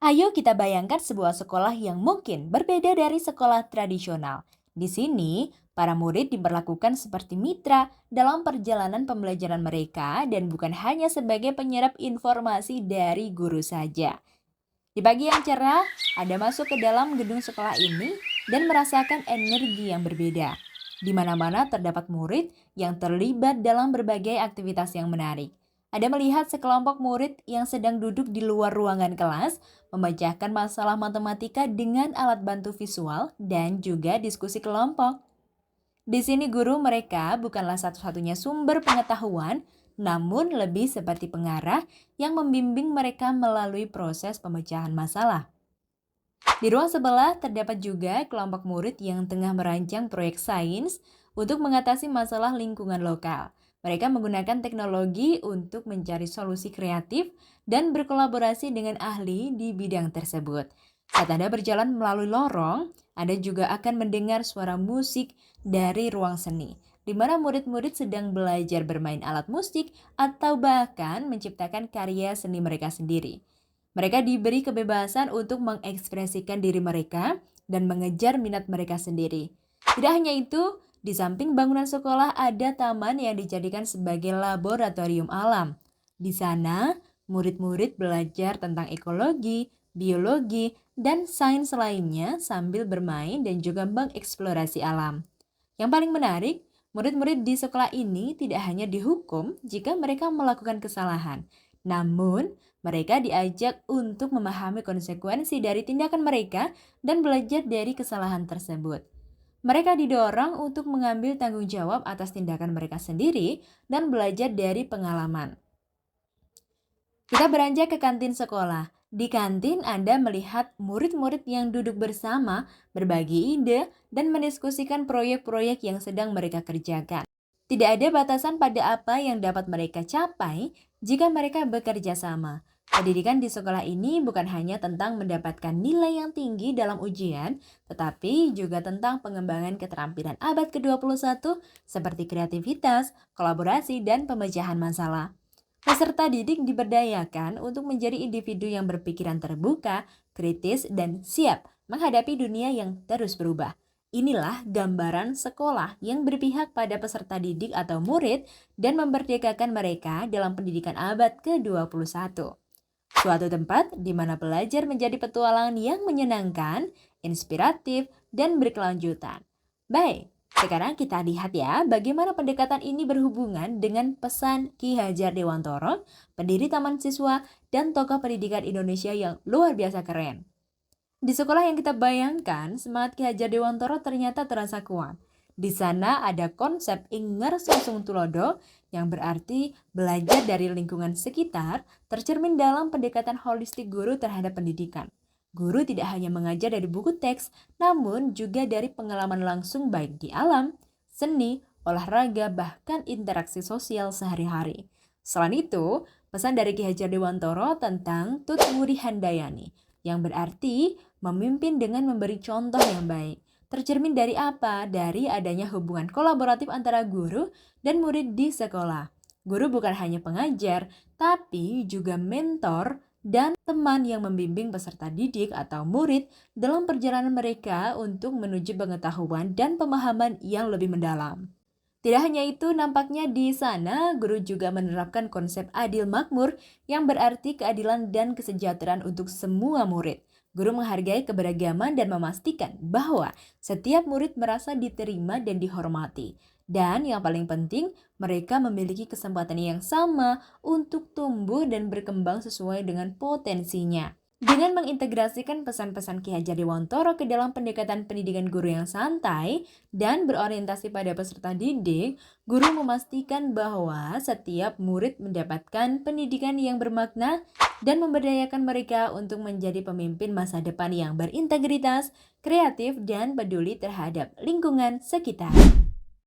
Ayo kita bayangkan sebuah sekolah yang mungkin berbeda dari sekolah tradisional. Di sini, para murid diperlakukan seperti mitra dalam perjalanan pembelajaran mereka dan bukan hanya sebagai penyerap informasi dari guru saja. Di pagi yang cerah, Anda masuk ke dalam gedung sekolah ini dan merasakan energi yang berbeda. Di mana-mana terdapat murid yang terlibat dalam berbagai aktivitas yang menarik. Anda melihat sekelompok murid yang sedang duduk di luar ruangan kelas, memecahkan masalah matematika dengan alat bantu visual dan juga diskusi kelompok. Di sini guru mereka bukanlah satu-satunya sumber pengetahuan, namun lebih seperti pengarah yang membimbing mereka melalui proses pemecahan masalah. Di ruang sebelah terdapat juga kelompok murid yang tengah merancang proyek sains untuk mengatasi masalah lingkungan lokal. Mereka menggunakan teknologi untuk mencari solusi kreatif dan berkolaborasi dengan ahli di bidang tersebut. Saat Anda berjalan melalui lorong, Anda juga akan mendengar suara musik dari ruang seni, di mana murid-murid sedang belajar bermain alat musik atau bahkan menciptakan karya seni mereka sendiri. Mereka diberi kebebasan untuk mengekspresikan diri mereka dan mengejar minat mereka sendiri. Tidak hanya itu, di samping bangunan sekolah ada taman yang dijadikan sebagai laboratorium alam. Di sana, murid-murid belajar tentang ekologi, biologi, dan sains lainnya sambil bermain dan juga mengeksplorasi alam. Yang paling menarik, murid-murid di sekolah ini tidak hanya dihukum jika mereka melakukan kesalahan, namun mereka diajak untuk memahami konsekuensi dari tindakan mereka dan belajar dari kesalahan tersebut. Mereka didorong untuk mengambil tanggung jawab atas tindakan mereka sendiri dan belajar dari pengalaman. Kita beranjak ke kantin sekolah. Di kantin Anda melihat murid-murid yang duduk bersama, berbagi ide, dan mendiskusikan proyek-proyek yang sedang mereka kerjakan. Tidak ada batasan pada apa yang dapat mereka capai jika mereka bekerja sama. Pendidikan di sekolah ini bukan hanya tentang mendapatkan nilai yang tinggi dalam ujian, tetapi juga tentang pengembangan keterampilan abad ke-21 seperti kreativitas, kolaborasi, dan pemecahan masalah. Peserta didik diberdayakan untuk menjadi individu yang berpikiran terbuka, kritis, dan siap menghadapi dunia yang terus berubah. Inilah gambaran sekolah yang berpihak pada peserta didik atau murid dan memerdekakan mereka dalam pendidikan abad ke-21. Suatu tempat di mana belajar menjadi petualangan yang menyenangkan, inspiratif, dan berkelanjutan. Baik, sekarang kita lihat ya bagaimana pendekatan ini berhubungan dengan pesan Ki Hajar Dewantoro, pendiri Taman Siswa dan tokoh pendidikan Indonesia yang luar biasa keren. Di sekolah yang kita bayangkan, semangat Ki Hajar Dewantoro ternyata terasa kuat. Di sana ada konsep Inger Sungsung Tulodo yang berarti belajar dari lingkungan sekitar tercermin dalam pendekatan holistik guru terhadap pendidikan. Guru tidak hanya mengajar dari buku teks, namun juga dari pengalaman langsung baik di alam, seni, olahraga, bahkan interaksi sosial sehari-hari. Selain itu, pesan dari Ki Hajar Dewantoro tentang Tut Wuri Handayani, yang berarti memimpin dengan memberi contoh yang baik. Tercermin dari apa? Dari adanya hubungan kolaboratif antara guru dan murid di sekolah. Guru bukan hanya pengajar, tapi juga mentor dan teman yang membimbing peserta didik atau murid dalam perjalanan mereka untuk menuju pengetahuan dan pemahaman yang lebih mendalam. Tidak hanya itu, nampaknya di sana guru juga menerapkan konsep adil makmur yang berarti keadilan dan kesejahteraan untuk semua murid. Guru menghargai keberagaman dan memastikan bahwa setiap murid merasa diterima dan dihormati. Dan yang paling penting, mereka memiliki kesempatan yang sama untuk tumbuh dan berkembang sesuai dengan potensinya. Dengan mengintegrasikan pesan-pesan Ki Hajar Dewantoro ke dalam pendekatan pendidikan guru yang santai dan berorientasi pada peserta didik, guru memastikan bahwa setiap murid mendapatkan pendidikan yang bermakna dan memberdayakan mereka untuk menjadi pemimpin masa depan yang berintegritas, kreatif, dan peduli terhadap lingkungan sekitar.